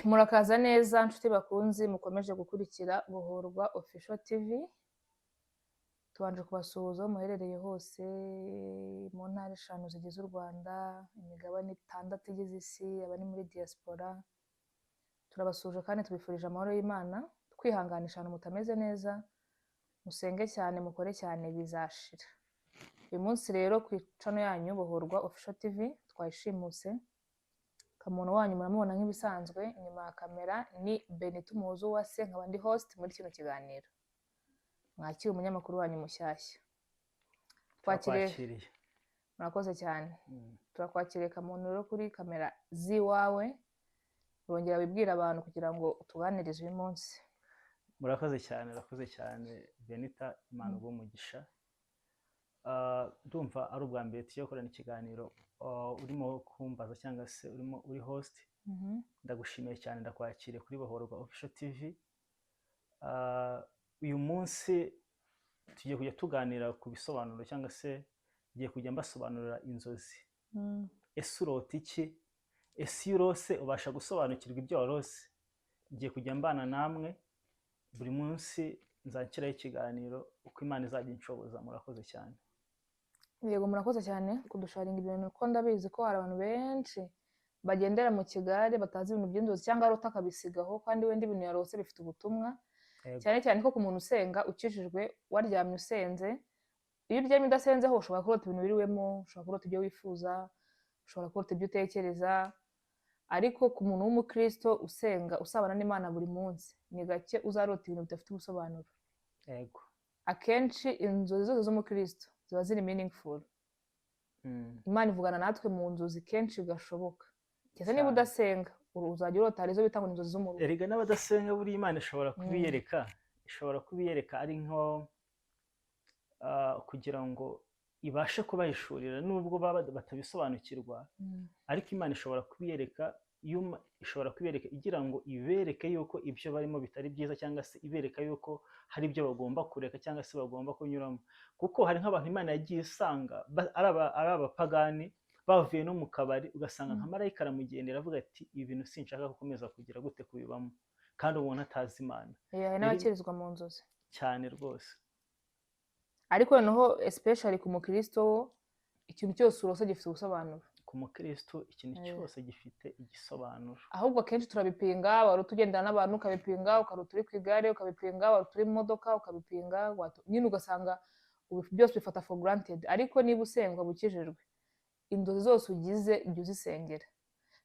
Murakaza neza nshuti bakunzi mukomeje gukurikira Bohorwa Official TV. Tubanje kubasuhuza aho muherereye hose mu ntara 5 zigize u Rwanda, imigabane 6 igize isi, abari muri diaspora. Turabasuje kandi tubifurije amahoro y'Imana, twihanganisha ahantu mutameze neza, musenge cyane, mukore cyane bizashira. Uyu munsi rero ku channel yanyu Bohorwa Official TV twayishimuse. Kamuntu wanyu muramubona nk'ibisanzwe, inyuma ya kamera ni Benito Umuhozuwase, nkaba ndi host muri kino kiganiro. Mwakira umunyamakuru wanyu mushyashya. Twakiriye. Murakoze cyane. Turakwakiriye Kamuntu rero kuri kamera ziwawe. Urongera wibwira abantu kugira ngo tuganirize uyu munsi. Murakoze cyane Benita, Imana ubumugisha. Ndumva ari ubwa mbere tugiye gukorana ikiganiro urimo kumbaza cyangwa se uri host. Ndagushimiye cyane, ndakwakiriye kuri Bohorwa Official TV. Uyu munsi tugiye kujya tuganira ku bisobanuro cyangwa se tugiye kujya mbasobanurira inzozi. Ese urota iki? Ese iyo urose ubasha gusobanukirwa ibyo warose? Ngiye kujya mbana namwe buri munsi, nzakiraho ikiganiro uko Imana izajya inshoboza. Murakoze cyane. Yego, murakoze cyane kudusharinga ibintu, ko ndabizi ko hari abantu benshi bagendera mu kigare batazi ibintu by'inzozi cyangwa arota akabisigaho, kandi wenda ibintu yarose bifite ubutumwa. Cyane cyane ko ku muntu usenga ukijijwe, waryamye usenze, iyo uryamye udasenzeho ushobora kurota ibintu biriwemo, ushobora kurota ibyo wifuza, ushobora kurota ibyo utekereza. Ariko ku muntu w'umukristo usenga usabana n'Imana buri munsi, ni gake uzarota ibintu bidafite ubusobanuro. Yego. Akenshi inzozi zose z'umukristo ziba ziri meaningful. Imana ivugana natwe mu nzozi kenshi gashoboka. Cyese niba udasenga uzajya urota arizo bita ngo inzozi z'umuruho. Erega n'abadasenga buri Imana ishobora kubiyereka ari nko kugira ngo ibashe kubahishurira, nubwo baba batabisobanukirwa. Ariko Imana ishobora kubiyereka, igira ngo ibereke yuko ibyo barimo bitari byiza, cyangwa se ibereka yuko hari ibyo bagomba kureka cyangwa se bagomba kunyuramo. Kuko hari nk'abantu Imana yagiye isanga ari abapagani, bavuye no mu kabari, ugasanga nka marayika aramugendera avuga ati ibi bintu sinshaka gukomeza kugira gute kubibamo, kandi umuntu atazi Imana. Hari n'abakirizwa mu nzozi cyane rwose. Ariko noneho especially ku mukristo wo, ikintu cyose urose gifite ubusobanuro. Ku mukristo ikintu cyose gifite igisobanuro. Ahubwo akenshi turabipinga, wari utugendana n'abantu ukabipinga, ukaruta uri ku igare ukabipinga, wari uri mu modoka ukabipinga, nyine ugasanga byose bifata for granted. Ariko niba usenga bukijijwe, inzozi zose ugize jya uzisengera.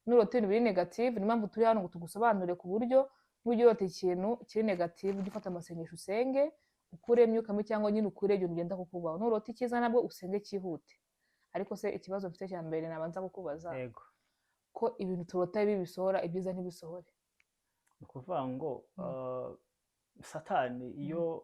Nurota ibintu biri negative, ni mpamvu turi hano ngo tugusobanurire ku buryo n'ujya urota ikintu kiri negative ujye ufata amasengesho usenge, ukure imyuka mibi cyangwa nyine ukure ibintu ugenda kukubaho. Nurota icyiza nabwo usenge cyihute. Ariko se ikibazo mfite cya mbere nabanza kukubaza, Yego, ko ibintu turota bibi bisohora, ibyiza ntibisohore. ni ukuvuga ngo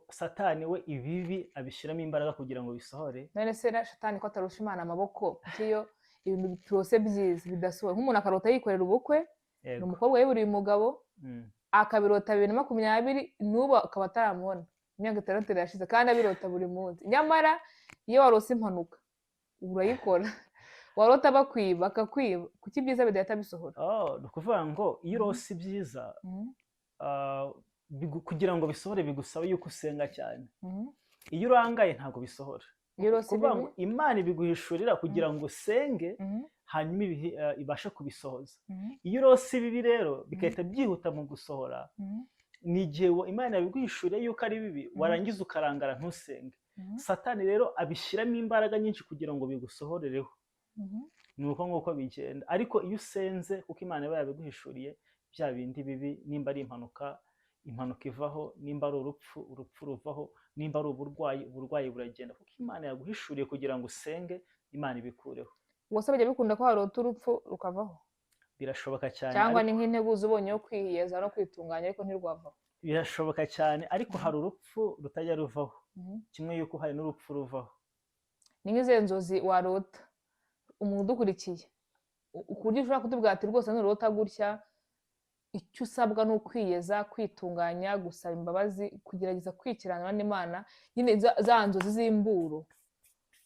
Satani we ibibi abishyiramo imbaraga kugira ngo bisohore. None se Satani ko atarusha Imana amaboko, iyo ibintu turose byiza bidasohora? Nk'umuntu akarota yikorera ubukwe, ni umukobwa yiburiye umugabo, akabirota 2020, n'ubu akaba ataramubona, imyaka 6 irashize kandi abirota buri munsi. Nyamara iyo warose impanuka urayikora, warota bakwiba akakwiba, kuki ibyiza bidahita bisohora? Ni ukuvuga ngo iyo urose ibyiza, kugira ngo bisohore bigusaba yuko usenga cyane. Iyo urangaye ntabwo bisohora. Kuvuga ngo Imana ibiguhishurira kugira ngo usenge, hanyuma ibashe kubisohoza. Iyo urose ibibi rero bigahita byihuta mu gusohora, ni igihe Imana yabiguhishuriye yuko ari bibi, warangiza ukarangara ntusenge. Satani rero abishyiramo imbaraga nyinshi kugira ngo bigusohorereho. Ni uko nguko bigenda. Ariko iyo usenze, kuko Imana iba yabiguhishuriye, bya bindi bibi, nimba ari impanuka ivaho, nimba ari urupfu ruvaho, nimba ari uburwayi buragenda, kuko Imana yaguhishuriye kugira ngo usenge, Imana ibikureho. Ubwo bijya bikunda ko harota urupfu rukavaho? Birashoboka cyane. Cyangwa ni nk'integuza ubonye yo kwiyeza no kwitunganya ariko ntirwavaho? Birashoboka cyane, ariko hari urupfu rutajya ruvaho, kimwe yuko hari n'urupfu ruvaho. Ni nk'izo nzozi warota umuntu udukurikiye, ku buryo ushobora kutubwira ati rwose nurota gutya, icyo usabwa ni ukwiyeza, kwitunganya, gusaba imbabazi, kugerageza kwikiranira n'Imana, nyine za nzozi z'imburo.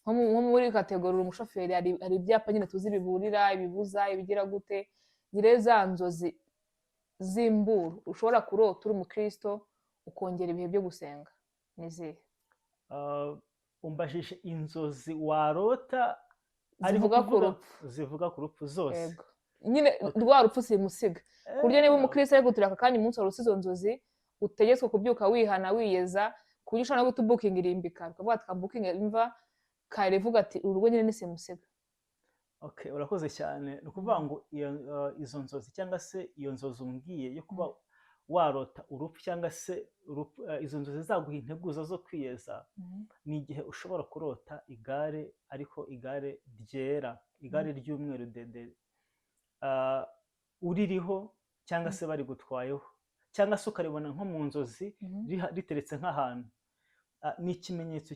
Nko muri kategori umushoferi hari ibyapa nyine tuzi biburira, ibibuza, ibigira gute. Nyire za nzozi z'imburu ushobora kurota uri umukristo ukongera ibihe byo gusenga ni izihe? Umbajije inzozi warota zivuga ku rupfu zose. Nyine rwa rupfu simusiga ku buryo niba umukristo ari guturaka kandi umunsi wari izo nzozi utegetswe kubyuka wihana wiyeza ku buryo ushobora no guta booking irimbika ukavuga ati booking imva kare vuga ati urugo nyine ni simusiga. Okay, urakoze cyane. Ni ukuvuga ngo izo nzozi cyangwa se iyo nzozi umbwiye yo kuba warota urupfu cyangwa se izo nzozi zaguha integuza zo kwiyeza, ni igihe ushobora kurota igare, ariko igare ryera, igare ry'umweru dede, uririho cyangwa se bari gutwayeho, cyangwa se ukaribona nko mu nzozi riteretse nk'ahantu. Ni ikimenyetso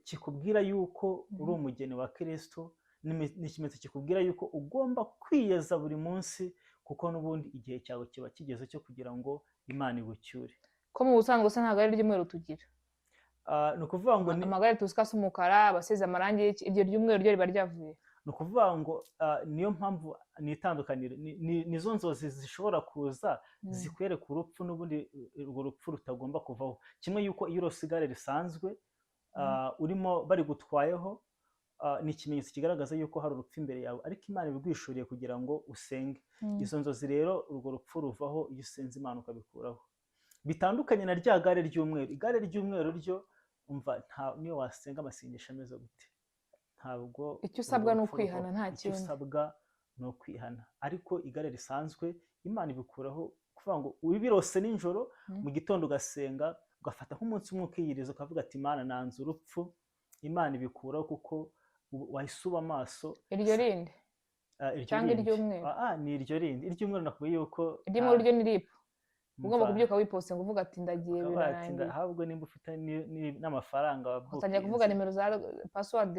kikubwira yuko uri umugeni wa Kristo, ni ikimenyetso kikubwira yuko ugomba kwiyeza buri munsi, kuko n'ubundi igihe cyawe kiba kigeze cyo kugira ngo Imana igucyure. Ko mu busanzwe se nta gare ry'umweru tugira? Ni ukuvuga ngo amagare tuzi ko asa umukara, abasize amarangi, iryo ry'umweru ryo riba ryavuye. Ni ukuvuga ngo niyo mpamvu nitandukanire, nizo nzozi zishobora kuza zikwereka urupfu, n'ubundi urwo rupfu rutagomba kuvaho. Kimwe yuko iyo urose igare risanzwe urimo bari gutwayeho, ni ikimenyetso kigaragaza yuko hari urupfu imbere yawe, ariko Imana ibigwishuriye kugira ngo usenge. Izo nzozi rero urwo rupfu ruvaho iyo usenze Imana ukabikuraho. Bitandukanye na rya gare ry'umweru. Igare ry'umweru ryo umva niyo wasenga amasengesho ameze gute, ntabwo icyo usabwa ni ukwihana, nta kindi. Icyo usabwa ni ukwihana, ariko igare risanzwe Imana ibikuraho. Kuvuga ngo ubirose nijoro, mu gitondo ugasenga, ugafata nk'umunsi umwe ukiyiriza, ukavuga ati Imana nanze urupfu, Imana ibikuraho kuko wahise uba amaso. Iryo rindi cyangwa iry'umweru? Ni iryo rindi. Iry'umweru nakubwiye yuko iry'umweru ryo ni ripu, ugomba kubyuka wiposte ngo uvuga ati ndagiye birarangiye. Ahubwo nimba ufite n'amafaranga utangira kuvuga nimero za password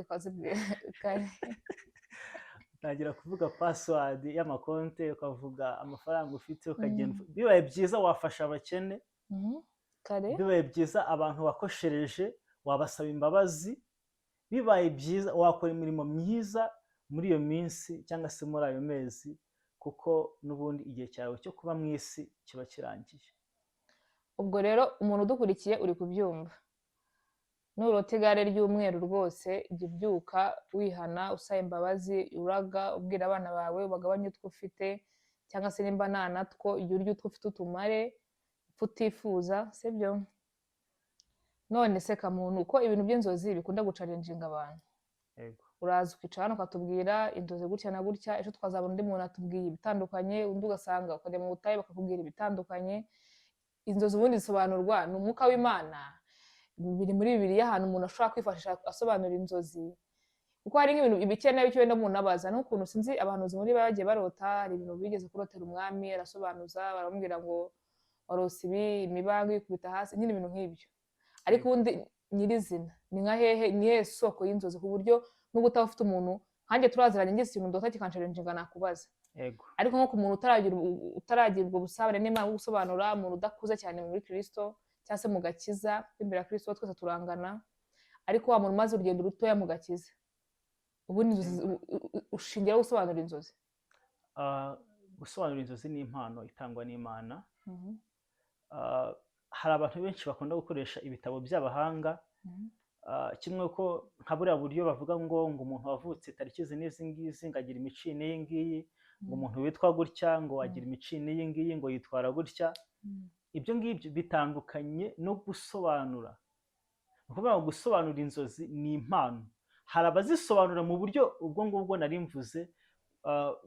kare utangira kuvuga password y'amakonte, ukavuga amafaranga ufite, ukagenda. Bibaye byiza wafasha abakene, kare bibaye byiza abantu wakoshereje wabasaba imbabazi, bibaye byiza wakora imirimo myiza muri iyo minsi cyangwa se muri ayo mezi, kuko n'ubundi igihe cyawe cyo kuba mu isi kiba kirangiye. Ubwo rero umuntu udukurikiye uri kubyumva, nurota igare ry'umweru rwose jya ubyuka wihana, usaba imbabazi, uraga, ubwira abana bawe bagabanye utwo ufite, cyangwa se nimba nta natwo jya urya utwo ufite utumare, upfa utifuza, sibyo? None se kamuntu, uko ibintu by'inzozi bikunda gucalenjinga abantu, uraza ukicara hano ukatubwira inzozi gutya na gutya, ejo twazabona undi muntu atubwiye ibitandukanye, undi ugasanga ukajya mu butayu bakakubwira ibitandukanye. Inzozi ubundi zisobanurwa ni umwuka w'Imana, biri muri Bibiliya ahantu umuntu ashobora kwifashisha asobanura inzozi, kuko hari nk'ibintu ibikenewe icyo wenda umuntu abaza. n'ukuntu sinzi abahanuzi muri bagiye barota, hari ibintu bigeze kurotera umwami arasobanuza, baramubwira ngo warose ibi, imibango ikubita hasi, nyine ibintu nk'ibyo. Ariko ubundi nyirizina ni nka hehe, ni hehe soko y'inzozi, ku buryo nubwo utaba ufite umuntu nkanjye turaziranye, ngize ikintu ndota kikanshalenjinga nakubaza. Ariko nko ku muntu utaragira ubwo busabane n'Imana bwo gusobanura, umuntu udakuze cyane muri Kristo cyangwa se mu gakiza, imbere ya Kristo twese turangana, ariko wa muntu umaze urugendo rutoya mu gakiza, ubundi ushingira gusobanura inzozi. Gusobanura inzozi ni impano itangwa n'Imana. Hari abantu benshi bakunda gukoresha ibitabo by'abahanga, kimwe ko nka buriya buryo bavuga ngo umuntu wavutse tariki izi n'izi ngizi ngo agira imico iyi ngiyi, ngo umuntu witwa gutya ngo agira imico iyi ngiyi, ngo yitwara gutya. Ibyo ngibyo bitandukanye no gusobanura. Ni ukuvuga ngo gusobanura inzozi ni impano. Hari abazisobanura mu buryo ubwo ngubwo nari mvuze,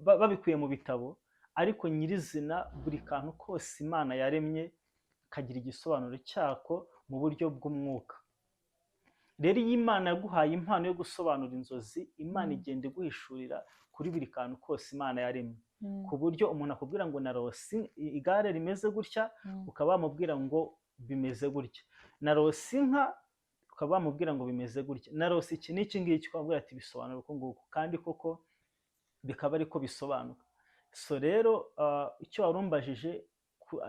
babikuye mu bitabo, ariko nyirizina buri kantu kose Imana yaremye kagira igisobanuro cyako mu buryo bw'umwuka. Rero iyo Imana yaguhaye impano yo gusobanura inzozi, Imana igenda iguhishurira kuri buri kantu kose Imana yaremye, ku buryo umuntu akubwira ngo narose igare rimeze gutya, ukaba wamubwira ngo bimeze gutya. Narose inka, ukaba wamubwira ngo bimeze gutya. Narose iki n'iki ngiki, ukabwira ati bisobanura uko nguko, kandi koko bikaba ariko bisobanuka. So rero icyo warumbajije,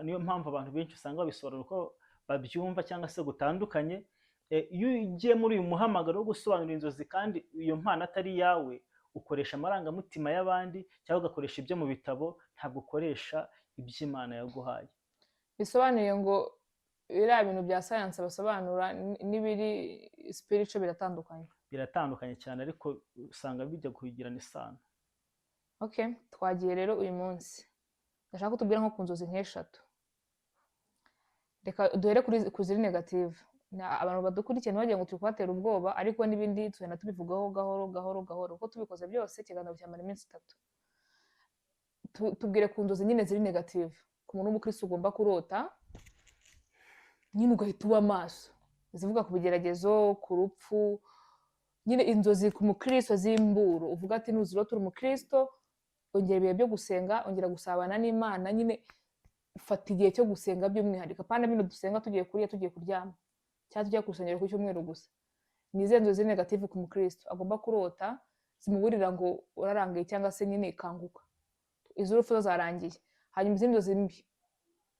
niyo mpamvu abantu benshi usanga babisobanura uko babyumva cyangwa se gutandukanye. Iyo ugiye muri uyu muhamagaro wo gusobanura inzozi kandi iyo mpano atari yawe, ukoresha amarangamutima y'abandi cyangwa ugakoresha ibyo mu bitabo, ntabwo ukoresha iby'Imana yaguhaye. Bisobanuye ngo biriya bintu bya science basobanura n'ibiri spiritual biratandukanye. Biratandukanye cyane, ariko usanga bijya kugirana isano. Okay, twagiye rero uyu munsi ndashaka kutubwira nko ku nzozi nk'eshatu. Reka duhere ku ziri negative. Abantu badukurikiye ntibagiye ngo turi kubatera ubwoba, ariko n'ibindi tugenda tubivugaho gahoro uko tubikoze byose ikiganiro cyamara iminsi 3. Tubwire ku nzozi nyine ziri negative, ku muntu w'umukristo ugomba kurota nyine ugahita uba maso, zivuga ku bigeragezo, ku rupfu, nyine inzozi ku mukristo z'imburo, uvuga ati nuzirota uri umukristo, ongera ibihe byo gusenga, ongera gusabana n'Imana, nyine ufata igihe cyo gusenga by'umwihariko, apana bino dusenga tugiye kuryama cyangwa tujya ku rusengero ku cyumweru gusa. Ni izihe nzozi negative ku mukristo agomba kurota zimuburira ngo urarangiye cyangwa se nyine kanguka, iz'urupfu zo zarangiye, hanyuma izindi nzozi mbi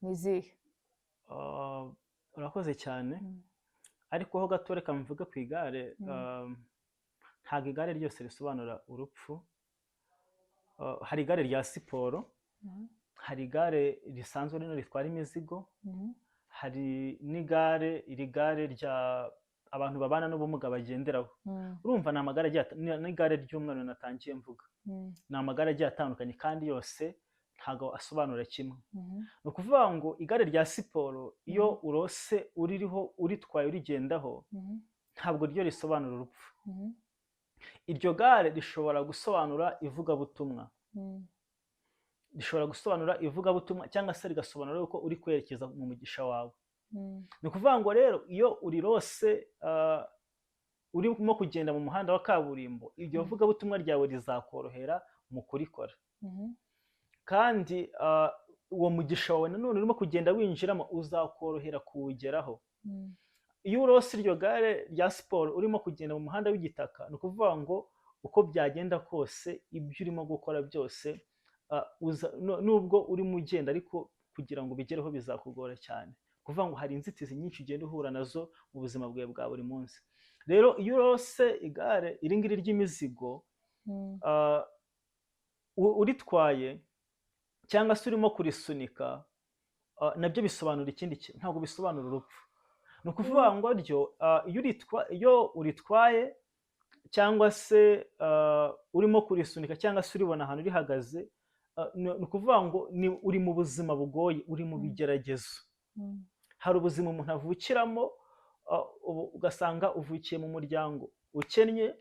ni izihe? Urakoze cyane. Ariko ho gato reka mvuge ku igare. Ntabwo igare ryose risobanura urupfu. Hari igare rya siporo, hari igare risanzwe rino ritwara imizigo, hari iri gare rya abantu babana n'ubumuga bagenderaho. Urumva ni amagare n'igare ry'umwana natangiye mvuga, ni amagare agiye atandukanye kandi yose ntabwo asobanura kimwe. Ni ukuvuga ngo igare rya siporo iyo urose uritwaye urigendaho, ntabwo ryo risobanura urupfu. Iryo gare rishobora gusobanura ivugabutumwa, cyangwa se rigasobanura yuko uri kwerekeza mu mugisha wawe. Ni ukuvuga ngo rero iyo urirose urimo kugenda mu muhanda wa kaburimbo, iryo vugabutumwa ryawe rizakorohera mu kurikora. Kandi uwo mugisha wawe nanone urimo kugenda winjiramo uzakorohera kuwugeraho. Iyo urose iryo gare rya siporo urimo kugenda mu muhanda w'igitaka, ni ukuvuga ngo uko byagenda kose ibyo urimo gukora byose, nubwo urimo ugenda, ariko kugira ngo ubigereho bizakugora cyane. Kuvuga ngo hari inzitizi nyinshi ugenda uhura nazo mu buzima bwawe bwa buri munsi. Rero iyo urose igare iri ngiri ry'imizigo, uritwaye cyangwa se urimo kurisunika, nabyo bisobanura ikindi kintu, ntabwo bisobanura urupfu. Ni ukuvuga ngo ryo iyo uritwaye cyangwa se urimo kurisunika cyangwa se uribona ahantu rihagaze, ni ukuvuga ngo uri mu buzima bugoye, uri mu bigeragezo. Hari ubuzima umuntu avukiramo, ugasanga uvukiye mu muryango ukennye,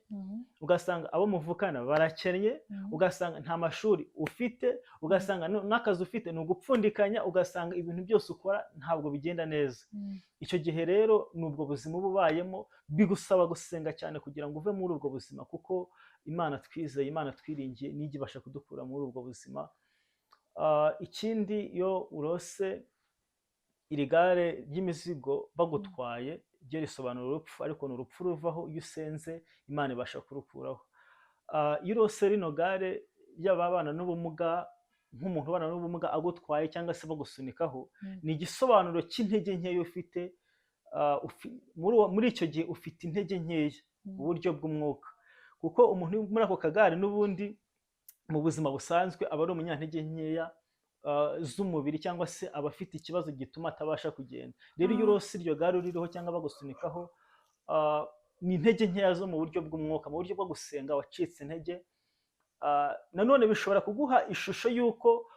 ugasanga abo muvukana barakennye, ugasanga nta mashuri ufite, ugasanga n'akazi ufite ni ugupfundikanya, ugasanga ibintu byose ukora ntabwo bigenda neza. Icyo gihe rero ni ubwo buzima uba ubayemo, bigusaba gusenga cyane kugira ngo uve muri ubwo buzima, kuko Imana twizeye, Imana twiringiye nijya ibasha kudukura muri ubwo buzima. Ikindi, iyo urose iri gare ry'imizigo bagutwaye, ryo risobanura urupfu, ariko ni urupfu ruvaho iyo usenze, Imana ibasha kurukuraho. Iyo urose rino gare ry'ababana n'ubumuga, nk'umuntu ubana n'ubumuga agutwaye cyangwa se bagusunikaho, ni igisobanuro cy'intege nkeya ufite. Muri icyo gihe ufite intege nkeya mu buryo bw'umwuka, kuko umuntu muri ako kagare n'ubundi mu buzima busanzwe aba ari umunyantege nkeya z'umubiri, cyangwa se aba afite ikibazo gituma atabasha kugenda. Rero iyo urose iryo gare uririho cyangwa bagusunikaho, ni intege nkeya zo mu buryo bw'umwuka, mu buryo bwo gusenga wacitse intege. Nanone bishobora kuguha ishusho y'uko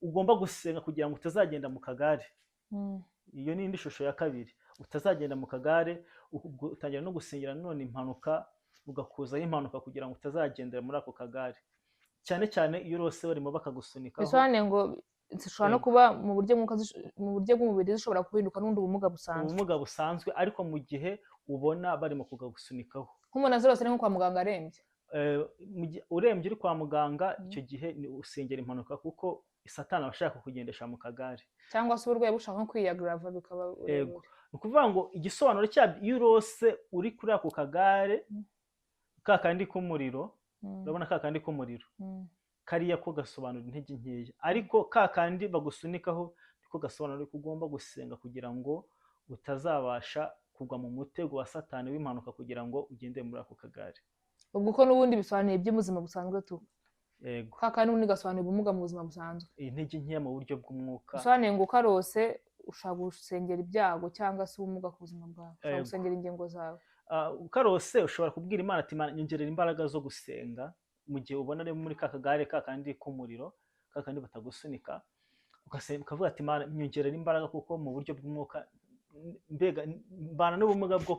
ugomba gusenga kugira ngo utazagenda mu kagare. Iyo ni indi shusho ya kabiri, utazagenda mu kagare, utangira no gusengera nanone impanuka, ugakuzaho impanuka kugira ngo utazagendera muri ako kagare, cyane cyane iyo urose barimo bakagusunikaho. Bisobanuye ngo zishobora no kuba mu buryo bw'umubiri, zishobora guhinduka n'ubundi ubumuga busanzwe, ariko mu gihe ubona barimo kugagusunikaho. Nk'umuntu azirose ni nko kwa muganga arembye. Urembye uri kwa muganga, icyo gihe usengera impanuka, kuko Satani aba ashaka kugendesha mu kagare, cyangwa se uburwayi bushaka nko kwiyagrava bikaba. Ni ukuvuga ngo igisobanuro cyabyo, iyo urose uri kuri ako kagare, ka kandi k'umuriro, urabona ka kandi k'umuriro, kariya ko gasobanura intege nkeya, ariko ka kandi bagusunikaho niko gasobanura ko ugomba gusenga kugira ngo utazabasha kugwa mu mutego wa Satani w'impanuka, kugira ngo ugendere muri ako kagare. ubwo ko n'ubundi bisobanuye iby'ubuzima busanzwe tu yego kandi n'ubundi gasobanuye ubumuga mu buzima busanzwe, intege nke mu buryo bw'umwuka, bisobanuye ngo ukarose ushaka gusengera ibyago cyangwa se ubumuga ku buzima bwawe, ushaka gusengera ingingo zawe. Ukarose ushobora kubwira Imana ati Imana nyongerera imbaraga zo gusenga mu gihe ubona ari muri ka kagare kandi k'umuriro kandi batagusunika, ukavuga ati Imana nyongerera imbaraga kuko mu buryo bw'umwuka mbega mbana n'ubumuga bwo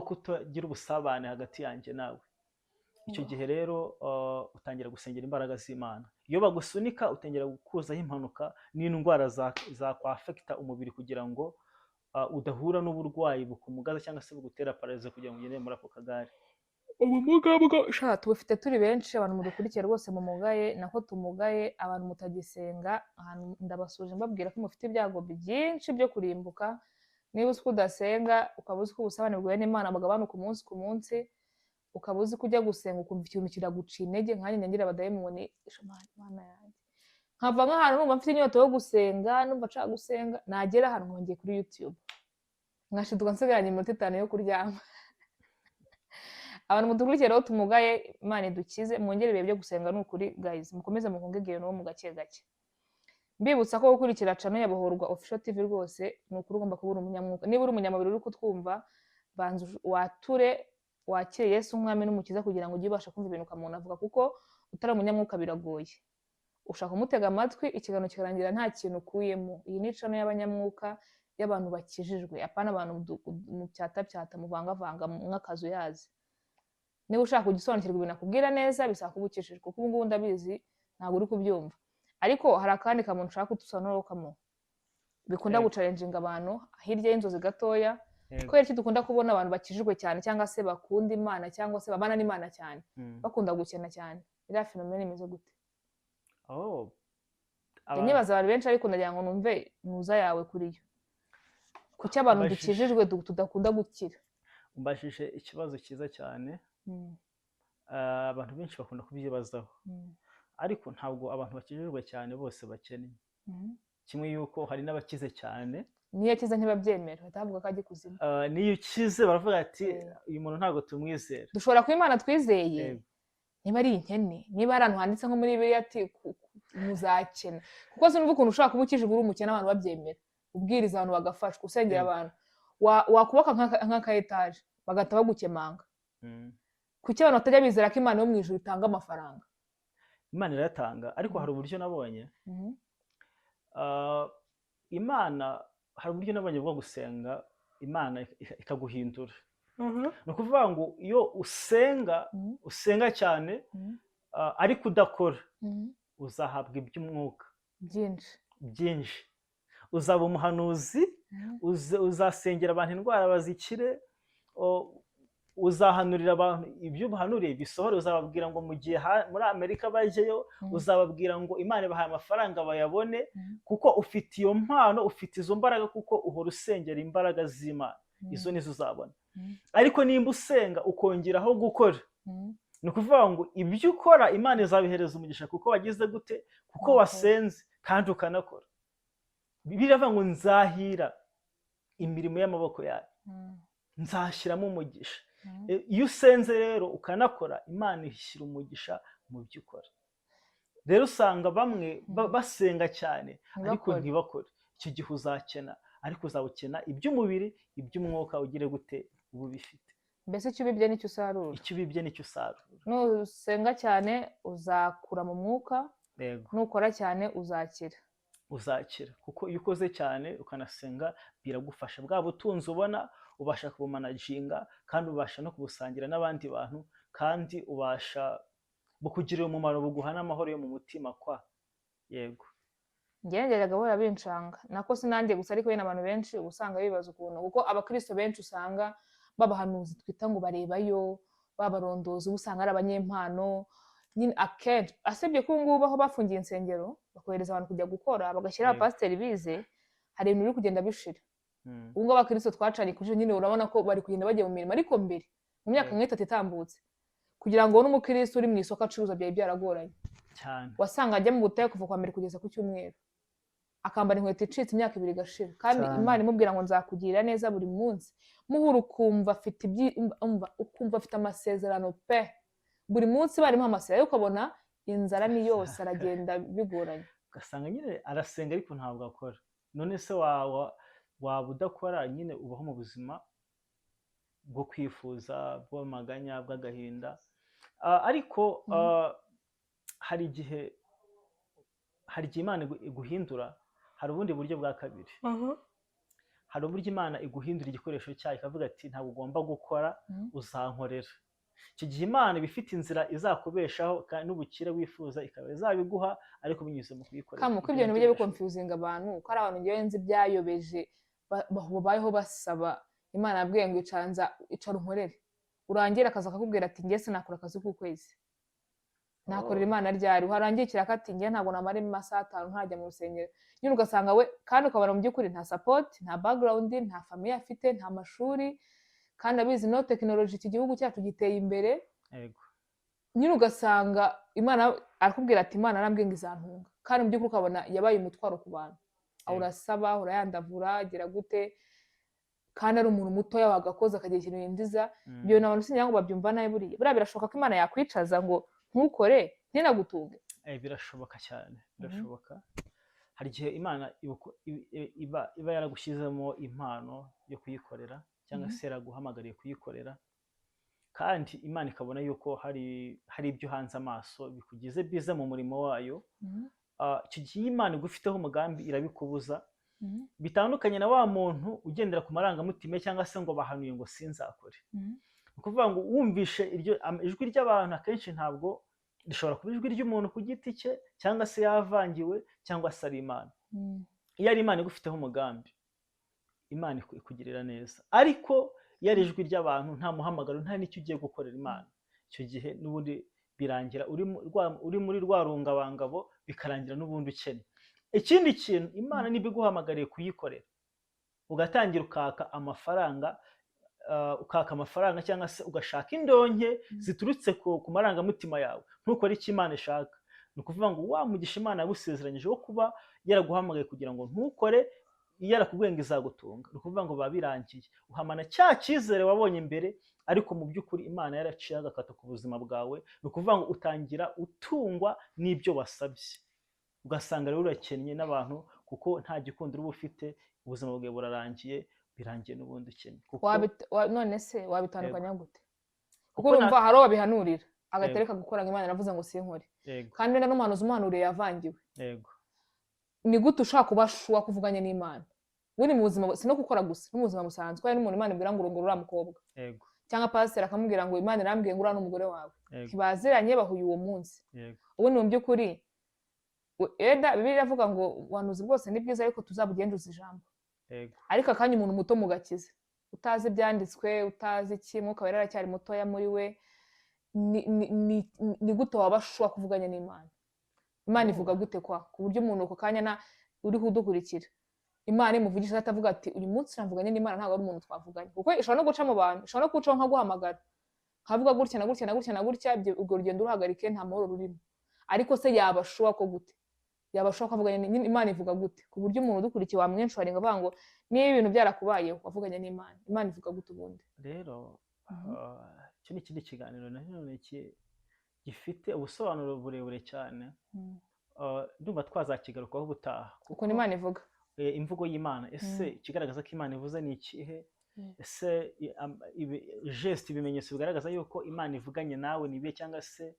kutagira ubusabane hagati yanjye nawe. Icyo gihe rero utangira gusengera imbaraga z'Imana. Iyo bagusunika utangira gukuzaho impanuka n'indwara zakwafekita umubiri kugira ngo udahura n'uburwayi bukumugaza cyangwa se bugutera pararize kugira ngo ugende muri ako kagare. Ubumuga bwo tubufite turi benshi, abantu mudukurikiye rwose mumugaye, nako tumugaye, abantu mutagisenga, ahantu ndabasuje mbabwira ko mufite ibyago byinshi byo kurimbuka. Niba uzi ko udasenga, ukaba uzi ko ubusabane bwawe n'Imana bugabanuka umunsi ku munsi, ukaba uzi ko ujya gusenga ukumva ikintu kiraguca intege, nkanjye ngira abadayimoni, Mana yanjye nkava nk'ahantu numva mfite inyota yo gusenga, numva nshaka gusenga, nagera ahantu nkongeye kuri YouTube nkashiduka nsigaranye iminota 5 yo kuryama. Abantu mudukurikiye rero tumugaye, Imana idukize, mwongere ibihe byo gusenga n'ukuri guys, mukomeze mukunge igihe no mu gake gake. Mbibutsa ko gukurikira channel ya Bohorwa Official TV rwose n'ukuri ugomba kubura umunyamwuka. Niba uri umunyamubiri uri kutwumva, banza wature wakire Yesu umwami n'umukiza kugira ngo ujye ubasha kumva ibintu ukamuntu avuga, kuko utari umunyamwuka biragoye. Ushaka kumutega amatwi ikiganiro kikarangira nta kintu ukuyemo. Iyi ni channel y'abanyamwuka, y'abantu bakijijwe, apana abantu mu cyata muvangavanga mw'akazu yazi. Niba ushaka kugisobanukirwa ibintu akubwira neza, bisaba kubukishije, kuko ubu ngubu ndabizi ntabwo uri kubyumva. Ariko hari akandi kamuntu ushaka kudusobanurira kamo bikunda gucalenjinga abantu hirya y'inzozi gatoya, kubera iki dukunda kubona abantu bakijijwe cyane cyangwa se bakunda Imana cyangwa se babana n'Imana cyane bakunda gukena cyane. Iriya fenomene imeze gute? Nyibaza abantu benshi, ariko ndagira ngo numve nuza yawe kuri yo. Kuki abantu dukijijwe tudakunda gukira? Umbajije ikibazo cyiza cyane. Abantu benshi bakunda kubyibazaho, ariko ntabwo abantu bakijijwe cyane bose bakennye. Kimwe yuko hari n'abakize cyane, niyo akize ntibabyemera, batavuga ko ajya kuzimu. Niyo ukize baravuga ati uyu muntu ntabwo tumwizera. Dushobora kuba Imana twizeye niba ari inkene, niba ari ahantu handitse nko muri Bibiliya ati muzakena, kuko sinumva ukuntu ushobora kuba ukijijwe uri umukene abantu babyemera, ubwiriza abantu bagafashwa, usengera abantu, wakubaka nk'aka etaje bagahita bagukemanga. Kuki abantu batajya bizera ko Imana yo mu ijuru itanga amafaranga? Imana iratanga, ariko hari uburyo nabonye Imana, hari uburyo nabonye bwo gusenga Imana ikaguhindura. Ni ukuvuga ngo iyo usenga cyane ariko udakora, uzahabwa iby'umwuka byinshi. Uzaba umuhanuzi, uzasengera abantu indwara bazikire, uzahanurira abantu ibyo ubahanuriye bisohora, uzababwira ngo mu gihe muri Amerika bajyeyo, uzababwira ngo Imana ibahaye amafaranga bayabone, kuko ufite iyo mpano, ufite izo mbaraga, kuko uhora usengera imbaraga z'Imana, izo nizo uzabona. Ariko nimba usenga ukongeraho gukora, ni ukuvuga ngo ibyo ukora Imana izabihereza umugisha, kuko wagize gute? Kuko wasenze kandi ukanakora. Biravuga ngo nzahira imirimo y'amaboko yawe, nzashyiramo umugisha. Iyo usenze rero ukanakora, Imana ishyira umugisha mu byo ukora. Rero usanga bamwe basenga cyane ariko ntibakore. Icyo gihe uzakena, ariko uzawukena iby'umubiri, iby'umwuka ugire gute ubu bifite. Mbese icyo ubibye nicyo usarura. Icyo ubibye nicyo usarura. Nusenga cyane uzakura mu mwuka, nukora cyane uzakira, kuko iyo ukoze cyane ukanasenga biragufasha. Bwa butunzi ubona ubasha kubumanaginga, kandi ubasha no kubusangira n'abandi bantu, kandi ubasha bukugirira umumaro, buguha n'amahoro yo mu mutima kwa. Yego, ngerageraga bahora binshanga, nako sinanjye gusa, ariko n'abantu benshi usanga bibaza ukuntu, kuko abakristo benshi usanga babahanuzi twita ngo barebayo, babarondozi, usanga ari abanyempano nyine akenshi. Asebye ko ngubu aho bafungiye insengero bakohereza abantu kujya gukora, bagashyira abapasiteri bize, hari ibintu biri kugenda bishira. Ubu ngubu abakristo twacanye kuri nyine urabona ko bari kugenda bajya mu mirimo, ariko mbere mu myaka nk'itatu itambutse, kugira ngo n'umukristo uri mu isoko acuruza byari byaragoranye cyane. Wasanga ajya mu butayu kuva kwa mbere kugeza ku cyumweru, akambara inkweto icitse imyaka 2 igashira kandi Imana imubwira ngo nzakugirira neza buri munsi muhura ukumva afite amasezerano pe buri munsi barimo amasezerano ukabona inzara ni yose aragenda bigoranye ugasanga nyine arasenga ariko ntabwo akora none se waba udakora nyine ubaho mu buzima bwo kwifuza bw'amaganya bw'agahinda ariko hari igihe Imana iguhindura hari ubundi buryo bwa kabiri hari uburyo Imana iguhindura igikoresho cyayo ikavuga ati ntabwo ugomba gukora uzankorera icyo gihe Imana iba ifite inzira izakubeshaho n'ubukire wifuza ikaba izabiguha ariko binyuze mu kuyikorera kuko ibyo bintu bijya bikonfuzinga abantu ko ari abantu ngewe nzi byayobeje babayeho basaba Imana yabwiye ngo icara unkorere urangira akazi akakubwira ati ngiye sinakora akazi k'ukwezi nakorera Imana ryari uharangiye kirakati ngiye ntabwo namara amasaha 5 ntajya mu rusengero nyine ugasanga we kandi ukabona mu by'ukuri nta support nta background nta famille afite nta mashuri kandi abizi no technology iki gihugu cyacu giteye imbere yego nyine ugasanga Imana arakubwira ati Imana arambwiye ngo izantunga kandi mu by'ukuri ukabona yabaye umutwaro ku bantu urasaba urayandavura gira gute kandi ari umuntu muto wagakoze akagira ikintu yindiza ibyo n'abantu sinya ngo babyumva nabi buriya birashoboka ko Imana yakwicaza ngo ntukore ntinagutunge birashoboka cyane birashoboka hari igihe Imana iba yaragushyizemo impano yo kuyikorera cyangwa se yaraguhamagariye kuyikorera kandi Imana ikabona yuko hari ibyo hanze amaso bikugize bize mu murimo wayo icyo gihe Imana igufiteho umugambi irabikubuza bitandukanye na wa muntu ugendera ku marangamutima cyangwa se ngo bahanuye ngo sinzakore ukuvuga ngo wumvishe ijwi ry'abantu akenshi ntabwo rishobora kuba ijwi ry'umuntu ku giti cye cyangwa se yavangiwe cyangwa se ari Imana iyo ari Imana igufiteho umugambi Imana ikugirira neza ariko iyo ari ijwi ry'abantu nta muhamagaro nta n'icyo ugiye gukorera Imana icyo gihe n'ubundi birangira uri muri rwa rungabangabo bikarangira n'ubundi ukennye ikindi kintu Imana niba iguhamagariye kuyikorera ugatangira ukaka amafaranga cyangwa se ugashaka indonke ziturutse ku marangamutima yawe ntukore icyo Imana ishaka ni ukuvuga ngo wamugisha Imana yagusezeranyije wo kuba yaraguhamagaye kugira ngo ntukore yarakubwiye ngo izagutunga ni ukuvuga ngo biba birangiye uhamana cya cyizere wabonye mbere ariko mu by'ukuri Imana yaraciye agakata ku buzima bwawe ni ukuvuga ngo utangira utungwa n'ibyo wasabye ugasanga rero urakennye n'abantu kuko nta gikundiro uba ufite ubuzima bwawe burarangiye birangiye n'ubundi ukennye none se wabitandukanya gute kuko urumva hari wabihanurira agatereka gukora ngo Imana iravuze ngo sinkore kandi wenda n'umuhanuzi umuhanuriye yavangiwe ni gute ushaka kubashwa kuvuganye n'Imana uri mu buzima si no gukora gusa no mu buzima busanzwe kandi n'umuntu Imana ibwira ngo urongora uriya mukobwa cyangwa pasiteri akamubwira ngo Imana irambwiye ngo uriya n'umugore wawe ntibaziranye bahuye uwo munsi ubundi mu by'ukuri Bibiliya iravuga ngo ubuhanuzi bwose ni bwiza ariko tuzabugenduza ijambo ariko akanya umuntu muto mu gakiza utazi ibyanditswe utazi iki mwuka wera aracyari mutoya muri we ni gute wabashwa kuvuganya n'Imana Imana ivuga gute ku buryo umuntu ako kanya uri kudukurikira Imana imuvugisha atavuga ati uyu munsi navuganye n'Imana ntabwo ari umuntu twavuganye kuko ishobora no guca mu bantu ishobora no gucaho nkaguhamagara nkavuga gutya na gutya na gutya na gutya ubwo rugendo uruhagarike nta mahoro rurimo ariko se yabashwa ko gute yabashwa kuvuganya Imana ivuga gute ku buryo umuntu udukurikiye wamwenshuringa avuga ngo niba ibintu byarakubayeho wavuganye n'Imana Imana ivuga gute ubundi rero icyo ni ikindi kiganiro nanone gifite ubusobanuro burebure cyane ndumva twazakigarukaho ubutaha kuko Imana ivuga imvugo y'Imana ese ikigaragaza ko Imana ivuze ni ikihe ese geste ibimenyetso bigaragaza yuko Imana ivuganye nawe nibiye cyangwa se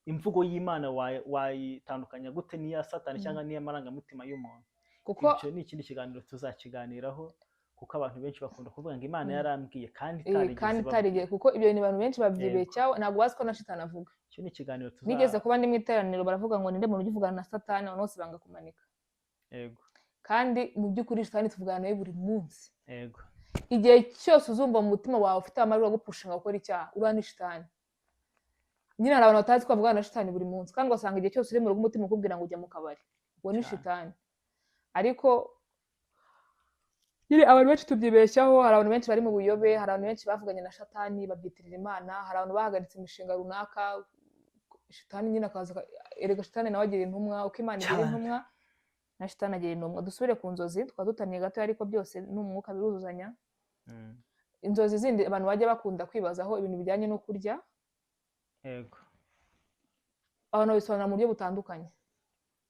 imvugo y'Imana wayitandukanya gute n'iya Satani cyangwa n'iya marangamutima y'umuntu kuko icyo ni ikindi kiganiro tuzakiganiraho kuko abantu benshi bakunda kuvuga ngo Imana yarambwiye kandi itarigeze kuko ibyo bintu abantu benshi babyibeshyaho ntabwo bazi ko na Shitani avuga icyo ni ikiganiro nigeze kuba ndi mu iteraniro baravuga ngo ninde muntu ugivugana na Satani abantu bose banga kumanika kandi mu by'ukuri Shitani tuvugana nawe buri munsi igihe cyose uzumva mu mutima wawe ufite amajwi agupushinga gukora icyaha uriya ni Shitani nyine hari abantu batazi ko bavugana na Shitani buri munsi kandi ugasanga igihe cyose uri mu rugo umutima ukubwira ngo ujya mu kabari uwo ni Shitani ariko nyine abantu benshi tubyibeshyaho hari abantu benshi bari mu buyobe hari abantu benshi bavuganye na Shitani babyitirira Imana hari abantu bahagaritse imishinga runaka Shitani nyine akaza erega Shitani nawe agira intumwa uko Imana igira intumwa na shitani agira intumwa. Dusubire ku nzozi, twaba dutaniye gato ariko byose n'umwuka biruzuzanya. Inzozi zindi abantu bajya bakunda kwibazaho ibintu bijyanye no kurya, yego, abantu babisobanura mu buryo butandukanye.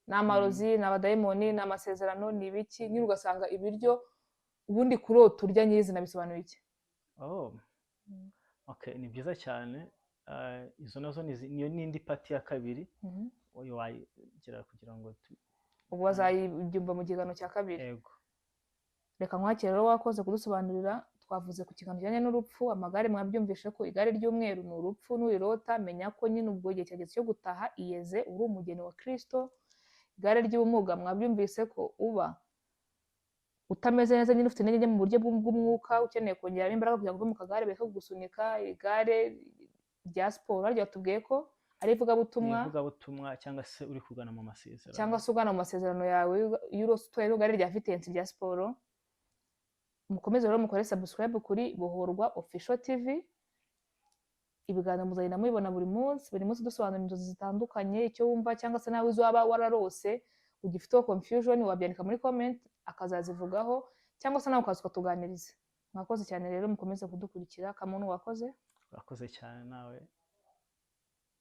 Ni amarozi, ni abadayimoni, ni amasezerano, ni ibiki, nyine ugasanga ibiryo ubundi kurota urya nyirizina bisobanuye iki? Okay, ni byiza cyane. Izo nazo niyo n'indi pati ya kabiri wagira kugira ngo ubu bazayibyumva mu kiganiro cya kabiri. Yego, reka nkwakire rero, wakoze kudusobanurira. Twavuze ku kiganiro kijyanye n'urupfu. Amagare mwabyumvishe ko igare ry'umweru ni urupfu, nurirota menya ko nyine ubwo igihe cyageze cyo gutaha iyeze, uri umugeni wa Kristo. Igare ry'ubumuga mwabyumvise ko uba utameze neza, nyine ufite intege mu buryo bw'umwuka, ukeneye kongeramo imbaraga kugira ngo uve mu kagare beke kugusunika. Igare rya siporo ryatubwiye ko ari ivugabutumwa cyangwa se uri kugana mu masezerano, cyangwa se ugana mu masezerano yawe. Iyo urose utwaye igare rya Vitensi rya siporo, mukomeze rero mukore subscribe kuri Bohorwa Official TV. Ibiganiro muzagenda mubibona buri munsi dusobanura inzozi zitandukanye, icyo wumva cyangwa se nawe uzaba wararose ugifiteho confusion, wabyandika muri comment akazazivugaho, cyangwa se nawe ukaza ukatuganiriza. Mwakoze cyane rero, mukomeze kudukurikira. Kamuntu wakoze cyane nawe.